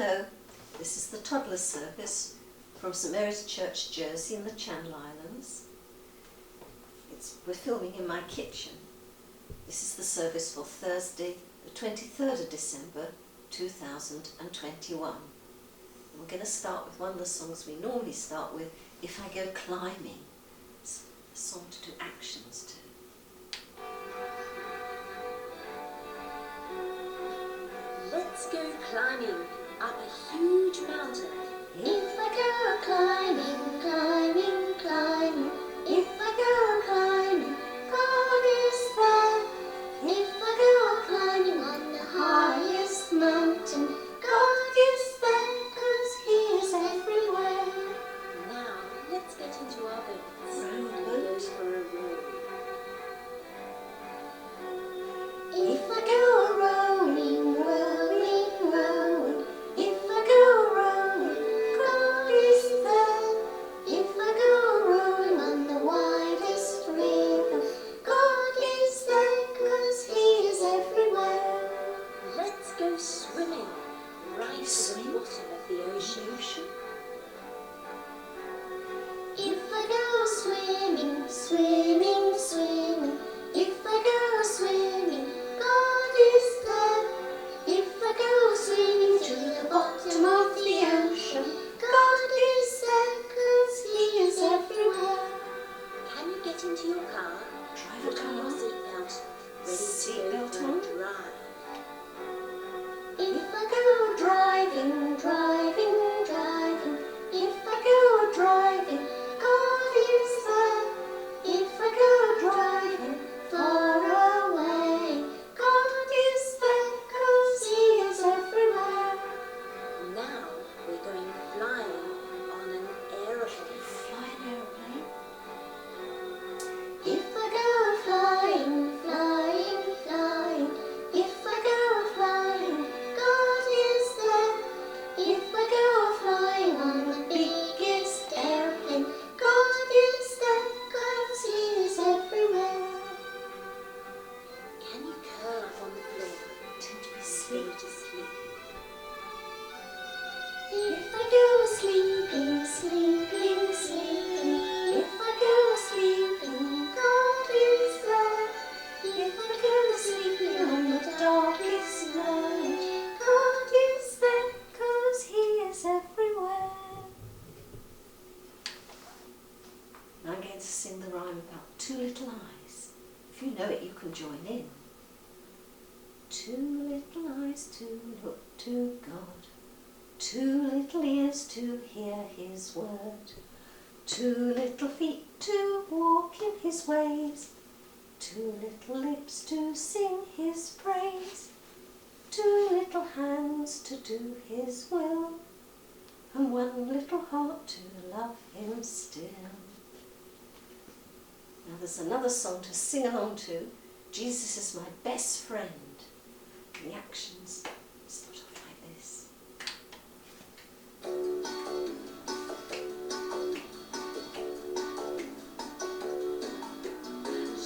Hello, this is the Toddlers service from St Mary's Church, Jersey in the Channel Islands. We're filming in my kitchen. This is the service for Thursday, the 23rd of December 2021. We're going to start with one of the songs we normally start with, If I Go Climbing. It's a song to do actions to. Let's go climbing up a huge mountain. If I go climbing, climbing, climbing, if I go climbing, God is there. If I go climbing on the highest mountain, God is there, 'cause He is everywhere. Now, let's get into our boats Round and boat. go for a row. If I go rowing, rowing, rowing, if I go rowing, God is there. If I go rowing on the widest river, God is there, 'cause He is everywhere. Let's go swimming right to the bottom of the ocean. If I go swimming, swimming, swimming, if I go swimming, God is there. If I go swimming to the bottom of the ocean, God is there, 'cause He is everywhere. Can you get into your car? Drive a Put on your car. seatbelt, ready to Seatbelt go for on. a drive. If I go driving, driving, driving, if I go driving, God is there. If I go driving far away, God is there, 'cause He is everywhere. Now we're going flying on an aeroplane. Fly an aeroplane. If I go flying, flying, flying, if I go flying, God is there. If I go flying on the biggest airplane, God is there, 'cause He is everywhere. Can you curl up on the floor? Tend to be Go sleep. to sleep. If I go sleeping, sleeping, sleeping, if I go sleeping, God is there. If I go sleeping on the darkest night, God is there, 'cause He is everywhere. Now I'm going to sing the rhyme about two little eyes. If you know it, you can join in. Two little eyes to look to God, two little ears to hear His word, two little feet to walk in His ways, two little lips to sing His praise, two little hands to do His will, and one little heart to love Him still. Now there's another song to sing along to, Jesus is my best friend. And the actions start off like this.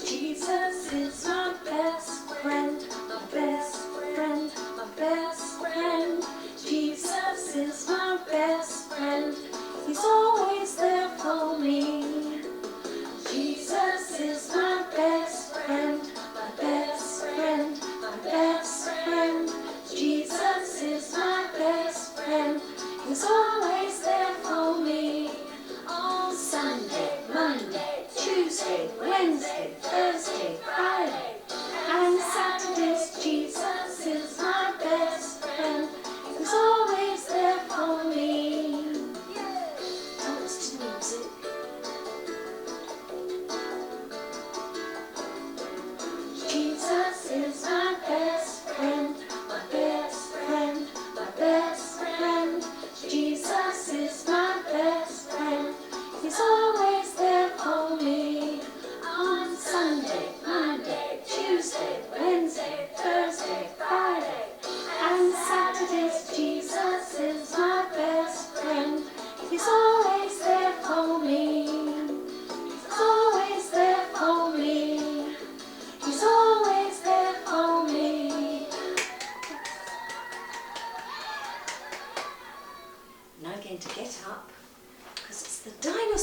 Jesus is my best friend, my best friend, my best friend. Jesus is my best friend, He's always there for me. Jesus is my best friend, my best friend, my best friend. Jesus is my best friend, He's always there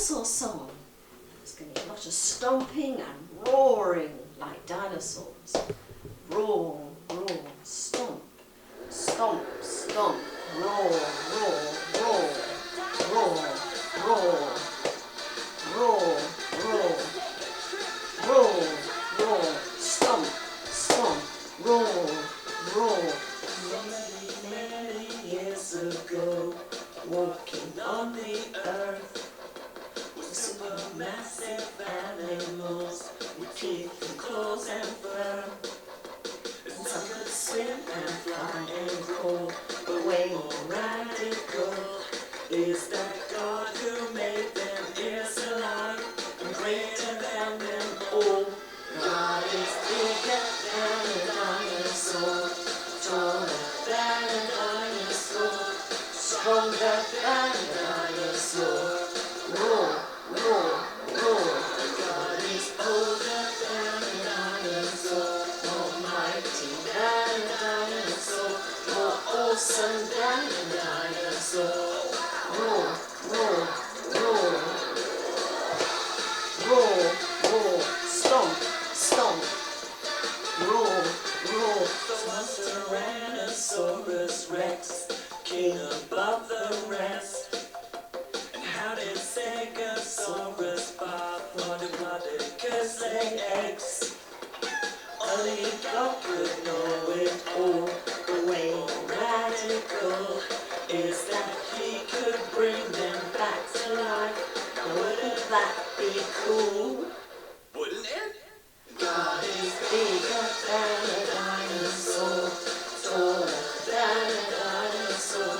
dinosaur song. There's going to be a lot of stomping and roaring like dinosaurs. Roar, roar, stomp, stomp, stomp, roar, roar, roar, roar, roar, roar, roar, roar, roar, stomp, stomp, roar, roar. Many, many years ago, walking on the earth, with massive animals with teeth and claws and fur. And some could swim and fly and crawl, but way more radical is that God who made them is alive and greater than them all. God is bigger than a dinosaur, taller than a dinosaur, stronger than a dinosaur. Roar, roar, roar. God is older than a dinosaur, more mighty than a dinosaur, more awesome than a dinosaur. Roar, roar, roar. Roar, roar, stomp, stomp. Roar, roar. Was Tyrannosaurus Rex, king above the rest? And how did Stegosaurus bark? What did Ploticus lay eggs? Only God could know it all. The way radical is that he could bring them back to life. Now wouldn't that be cool? Wouldn't it? God is bigger than a dinosaur, taller than a dinosaur,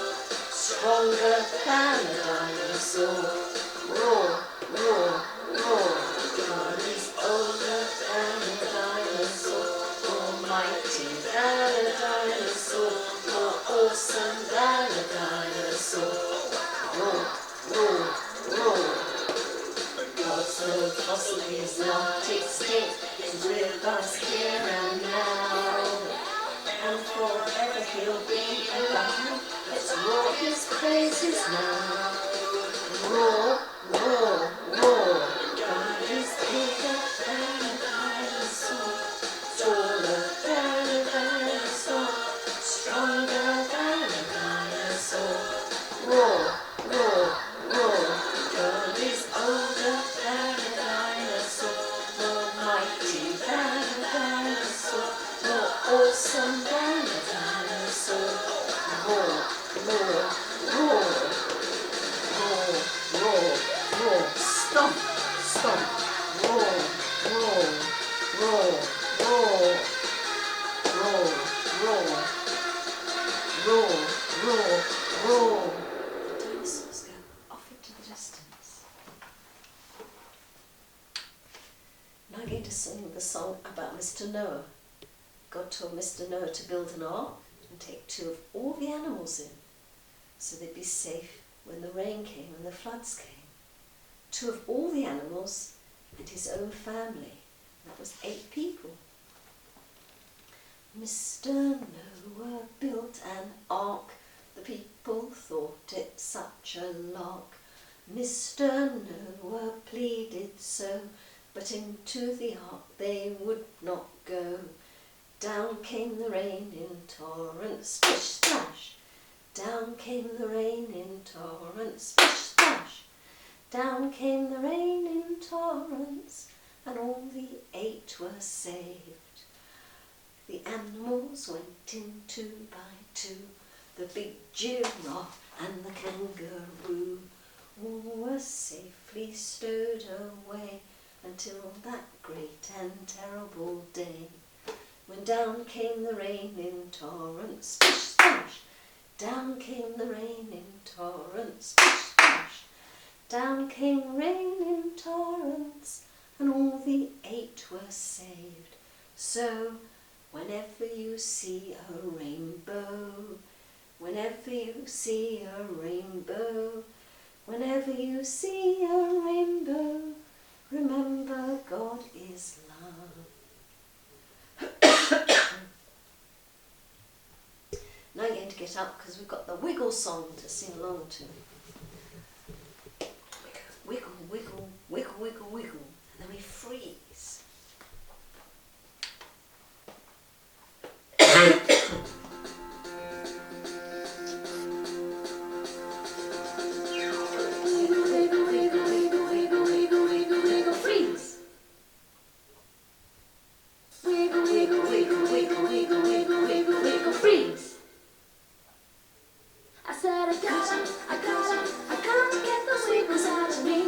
stronger than a dinosaur. Roar, roar, roar. God is older than a dinosaur, more mighty than a dinosaur, more awesome than a dinosaur. Roar, roar, roar. God's old fossil is not extinct, he's with us here and now, and forever he'll be alive. Let's roar his praises now. Roar, roar, roar. God is bigger than a dinosaur, taller than a dinosaur, stronger than a dinosaur. Roar, roar, roar. God is older than a dinosaur, more mighty than a dinosaur, more awesome than a dinosaur. Roar, roar, roar. Roar, roar, roar. Stomp, stomp. Roar, roar, roar, roar. Roar, roar. Roar, roar, roar. The dinosaurs go off into the distance. Now I'm going to sing the song about Mr. Noah. God told Mr. Noah to build an ark and take 2 of all the animals in, so they'd be safe when the rain came and the floods came. 2 of all the animals and his own family. That was 8 people. Mr. Noah built an ark. The people thought it such a lark. Mr. Noah pleaded so, but into the ark they would not go. Down came the rain in torrents, splish splash. Down came the rain in torrents, splish splash. Down came the rain in torrents, and all the 8 were saved. The animals went in 2 by 2, the big giraffe and the kangaroo. All were safely stowed away until that great and terrible day, when down came the rain in torrents, splish splash. Down came the rain in torrents, splish splash. Down came rain in torrents, and all the 8 were saved. So, whenever you see a rainbow, whenever you see a rainbow, whenever you see a rainbow, remember God is love. Now you're going to get up because we've got the wiggle song to sing along to. Wiggle, wiggle, wiggle, wiggle, wiggle, and then we freeze. Wiggle, wiggle, wiggle, wiggle, wiggle, wiggle, wiggle, freeze. Wiggle, wiggle, wiggle, wiggle, wiggle, wiggle, wiggle, wiggle, freeze. I said I gotta get those wiggles out of me.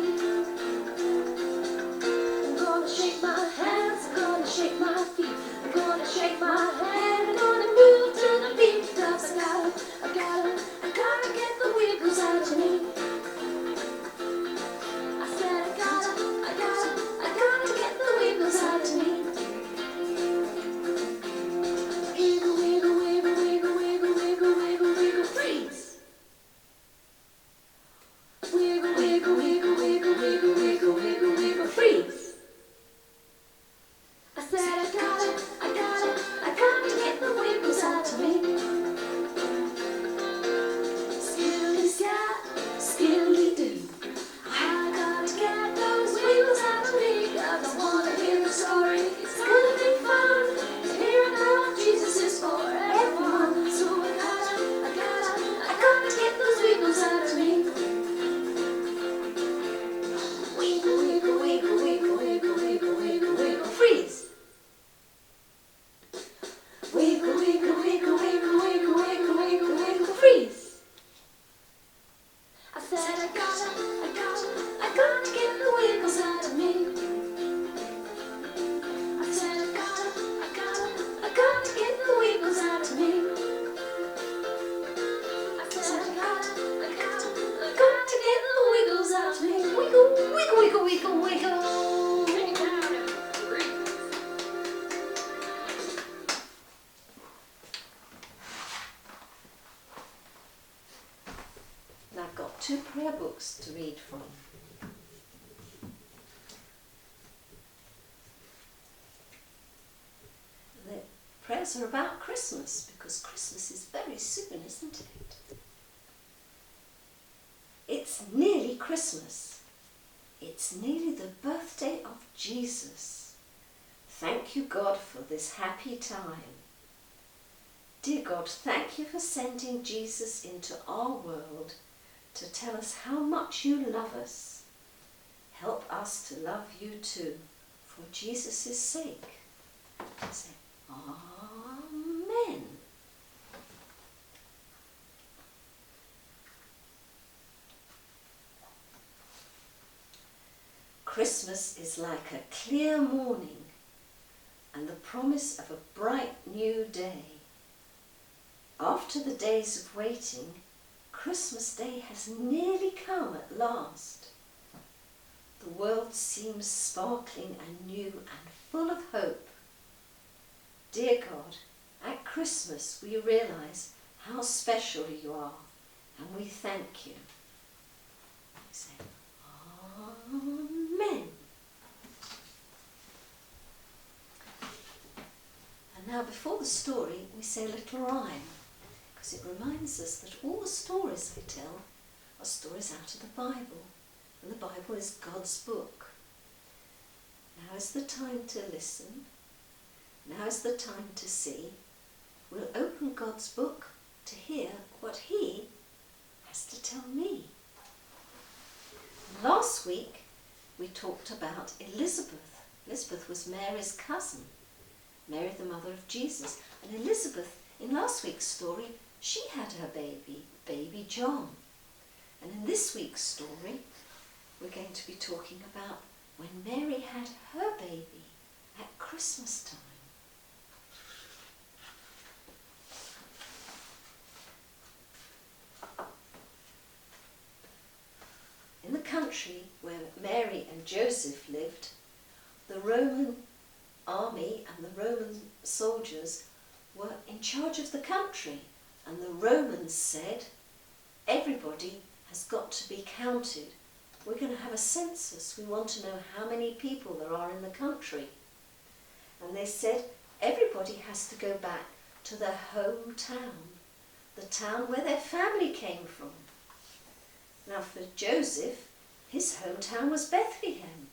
I'm gonna shake my hands, I'm gonna shake my feet, I'm gonna shake my head, I'm gonna move to the beat, because I gotta get the wiggles out of me. I said I gotta get the wiggles out of me. Wiggle, wiggle, wiggle, wiggle, wiggle, wiggle, wiggle, wiggle, freeze. Wiggle, wiggle, wiggle, wiggle, wiggle, wiggle, wiggle, wiggle, freeze. I said I gotta get the wiggles out of me. Skilly scat, skilly do. I gotta get those wiggles out of me, 'cause I wanna hear the story. It's gonna be fun to hear about Jesus is for everyone. So I gotta get those wiggles out of me. Wiggle, wiggle, wiggle, wiggle, wiggle, wiggle, wiggle, wiggle, freeze. Wiggle, wiggle, wiggle, wiggle, wiggle, wiggle, wiggle, wiggle, freeze. I said I gotta get the wiggles out of me. I said I gotta get the wiggles out of me. I said I gotta get the wiggles out of me. Wiggle, wiggle, wiggle, wiggle, wiggle. And I've got 2 prayer books to read from. The prayers are about Christmas, because Christmas is very soon, isn't it? It's nearly Christmas. It's nearly the birthday of Jesus. Thank you, God, for this happy time. Dear God, thank you for sending Jesus into our world to tell us how much you love us. Help us to love you too, for Jesus' sake. Say, Amen. Christmas is like a clear morning and the promise of a bright new day. After the days of waiting, Christmas Day has nearly come at last. The world seems sparkling and new and full of hope. Dear God, at Christmas we realise how special you are, and we thank you. We say, Amen. And now before the story we say a little rhyme, because it reminds us that all the stories I tell are stories out of the Bible, and the Bible is God's book. Now is the time to listen. Now is the time to see. We'll open God's book to hear what He has to tell me. Last week we talked about Elizabeth. Elizabeth was Mary's cousin, Mary the mother of Jesus. And Elizabeth, in last week's story, she had her baby John. And in this week's story, we're going to be talking about when Mary had her baby at Christmas time. In the country where Mary and Joseph lived, the Roman army and the Roman soldiers were in charge of the country, and the Romans said, everybody has got to be counted. We're going to have a census. We want to know how many people there are in the country. And they said everybody has to go back to their hometown, the town where their family came from. Now for Joseph, His hometown was Bethlehem.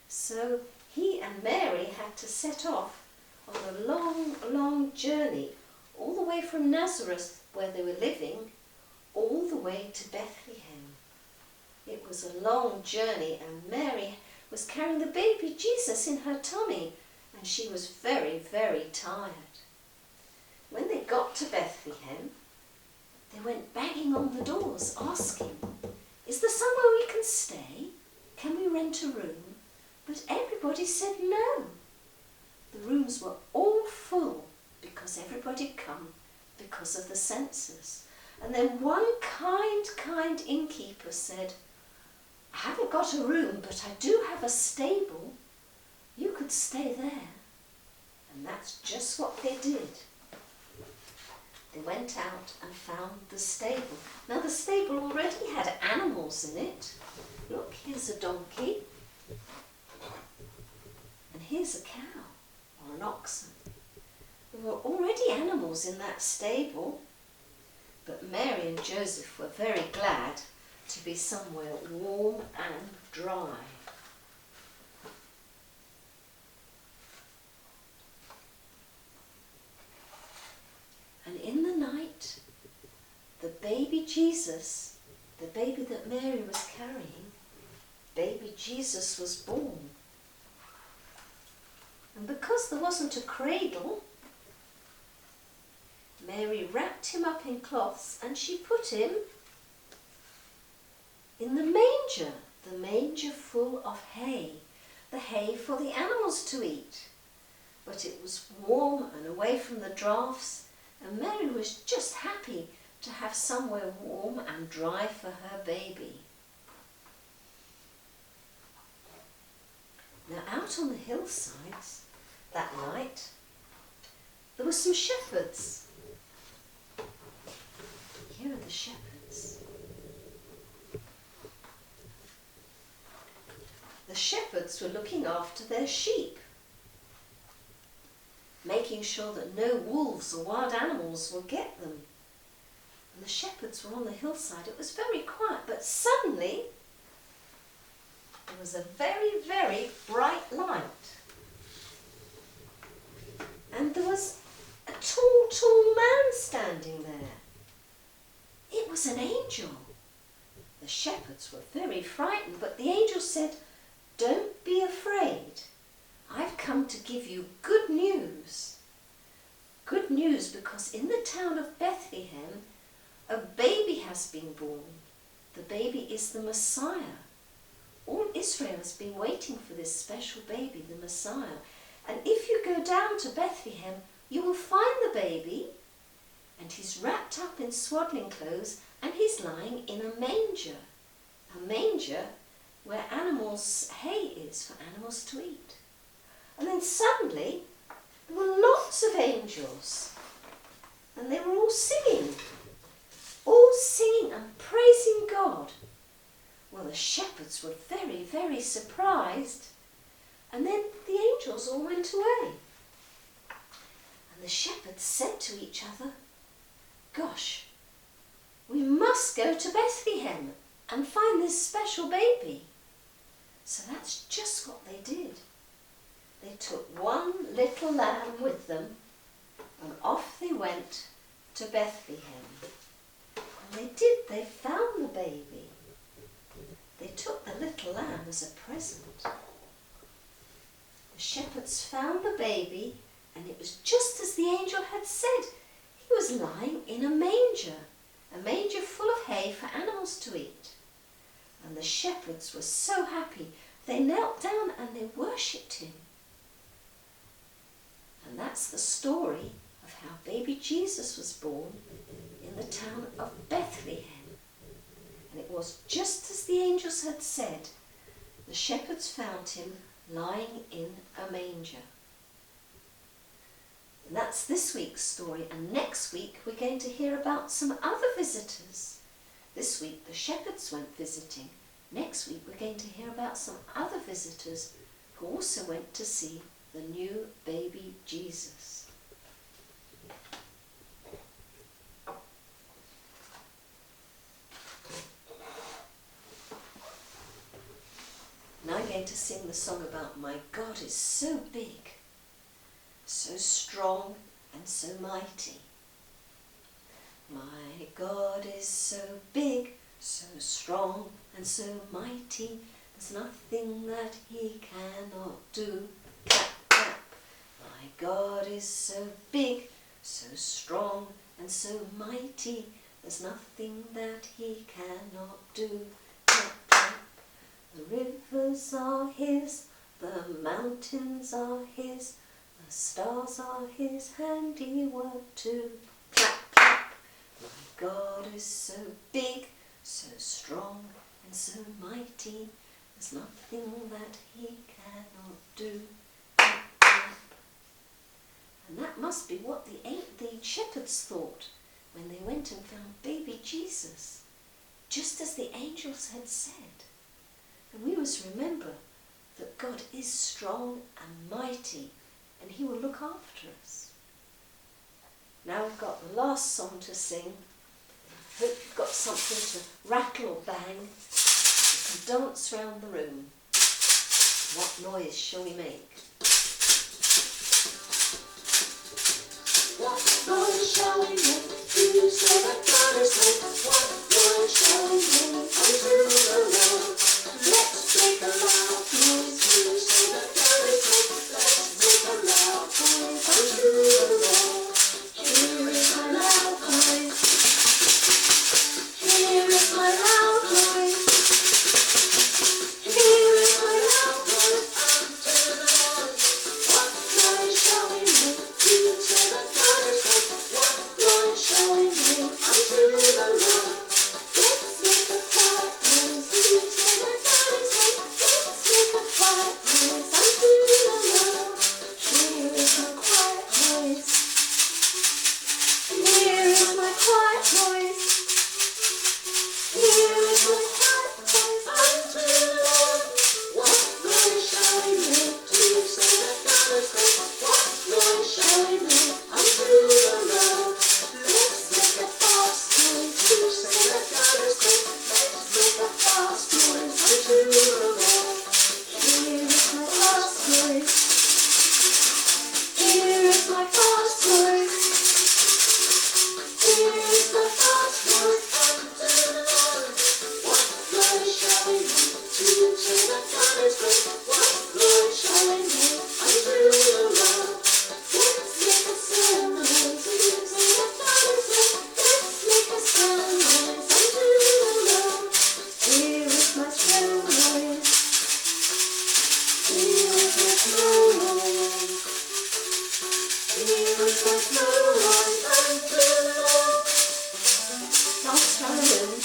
So he and Mary had to set off on a long, long journey all the way from Nazareth, where they were living, all the way to Bethlehem. It was a long journey, and Mary was carrying the baby Jesus in her tummy, and she was very, very tired. When they got to Bethlehem, they went banging on the doors, asking, "Is there somewhere we can stay? Can we rent a room?" But everybody said no. The rooms were all full because everybody had come because of the census. And then one kind innkeeper said, "I haven't got a room, but I do have a stable. You could stay there." And that's just what they did. They went out and found the stable. Now the stable already had animals in it. Look, here's a donkey. And here's a cow, or an oxen. There were already animals in that stable. But Mary and Joseph were very glad to be somewhere warm and dry. And in the night, the baby Jesus, the baby that Mary was carrying, baby Jesus was born. And because there wasn't a cradle, Mary wrapped him up in cloths and she put him in the manger full of hay, the hay for the animals to eat. But it was warm and away from the drafts, and Mary was just happy to have somewhere warm and dry for her baby. Now out on the hillsides that night, there were some shepherds. Here are the shepherds. The shepherds were looking after their sheep, making sure that no wolves or wild animals would get them. And the shepherds were on the hillside. It was very quiet, but suddenly there was a very, very bright light. And there was a tall man standing there. It was an angel. The shepherds were very frightened, but the angel said, "Don't be afraid. I've come to give you good news. Good news because in the town of Bethlehem, a baby has been born. The baby is the Messiah. All Israel has been waiting for this special baby, the Messiah. And if you go down to Bethlehem, you will find the baby, and he's wrapped up in swaddling clothes, and he's lying in a manger where animals' hay is for animals to eat." And then suddenly there were lots of angels, and they were all singing and praising God. Well, the shepherds were very, very surprised, and then the angels all went away. And the shepherds said to each other, "Gosh, we must go to Bethlehem and find this special baby." So that's just what they did. They took one little lamb with them, and off they went to Bethlehem. And they found the baby. They took the little lamb as a present. The shepherds found the baby, and it was just as the angel had said. He was lying in a manger full of hay for animals to eat. And the shepherds were so happy, they knelt down and they worshipped him. And that's the story of how baby Jesus was born in the town of Bethlehem. And it was just as the angels had said. The shepherds found him lying in a manger. And that's this week's story, and next week we're going to hear about some other visitors. This week the shepherds went visiting. Next week we're going to hear about some other visitors who also went to see the new baby Jesus. to sing the song about my God is so big, so strong and so mighty. My God is so big, so strong and so mighty. There's nothing that he cannot do. Clap, clap. My God is so big, so strong and so mighty. There's nothing that he cannot do. Clap, clap. The rivers are his, the mountains are his, the stars are his handiwork too. Clap, clap. My God is so big, so strong and so mighty. There's nothing that he cannot do. Clap, clap. And that must be what the shepherds thought when they went and found baby Jesus, just as the angels had said. And we must remember that God is strong and mighty, and he will look after us. Now we've got the last song to sing. I hope you've got something to rattle or bang. You can dance round the room. What noise shall we make? What noise shall we make to say that God is great? What noise shall we make unto the Lord? Let's make a loud noise to say that God is great. Let's make a loud noise unto the Lord. Here is my loud noise. Here is my loud noise. Here is my loud noise unto the Lord. What noise shall we make to say that God is great? What noise shall we make unto the Lord? Let's make a quiet noise to say that God is great. Let's make a quiet noise unto the Lord. Here is my quiet noise. Here is my quiet noise. Here is my quiet noise unto the Lord. What noise shall we make to say that God is great? What noise shall we make unto the Lord? Let's make a fast noise to say that God is great. Let's make a fast noise unto the Lord. Here is my fast noise. Here is my fast noise. Here is my fast noise unto the Lord. What noise shall we make to say that God is great? What noise shall we make unto the Lord? Let's make a sound noise to say that God is great. Let's make a sound noise unto the Lord. Here is my sound noise. Here is my sound noise. Here is my sound noise unto the Lord. Dance round the room.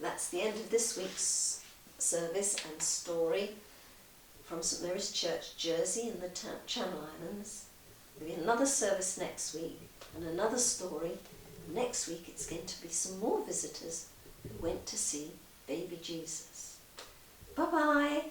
That's the end of this week's service and story from St Mary's Church, Jersey in the Channel Islands. There'll be another service next week and another story. Next week it's going to be some more visitors who went to see baby Jesus. Bye-bye.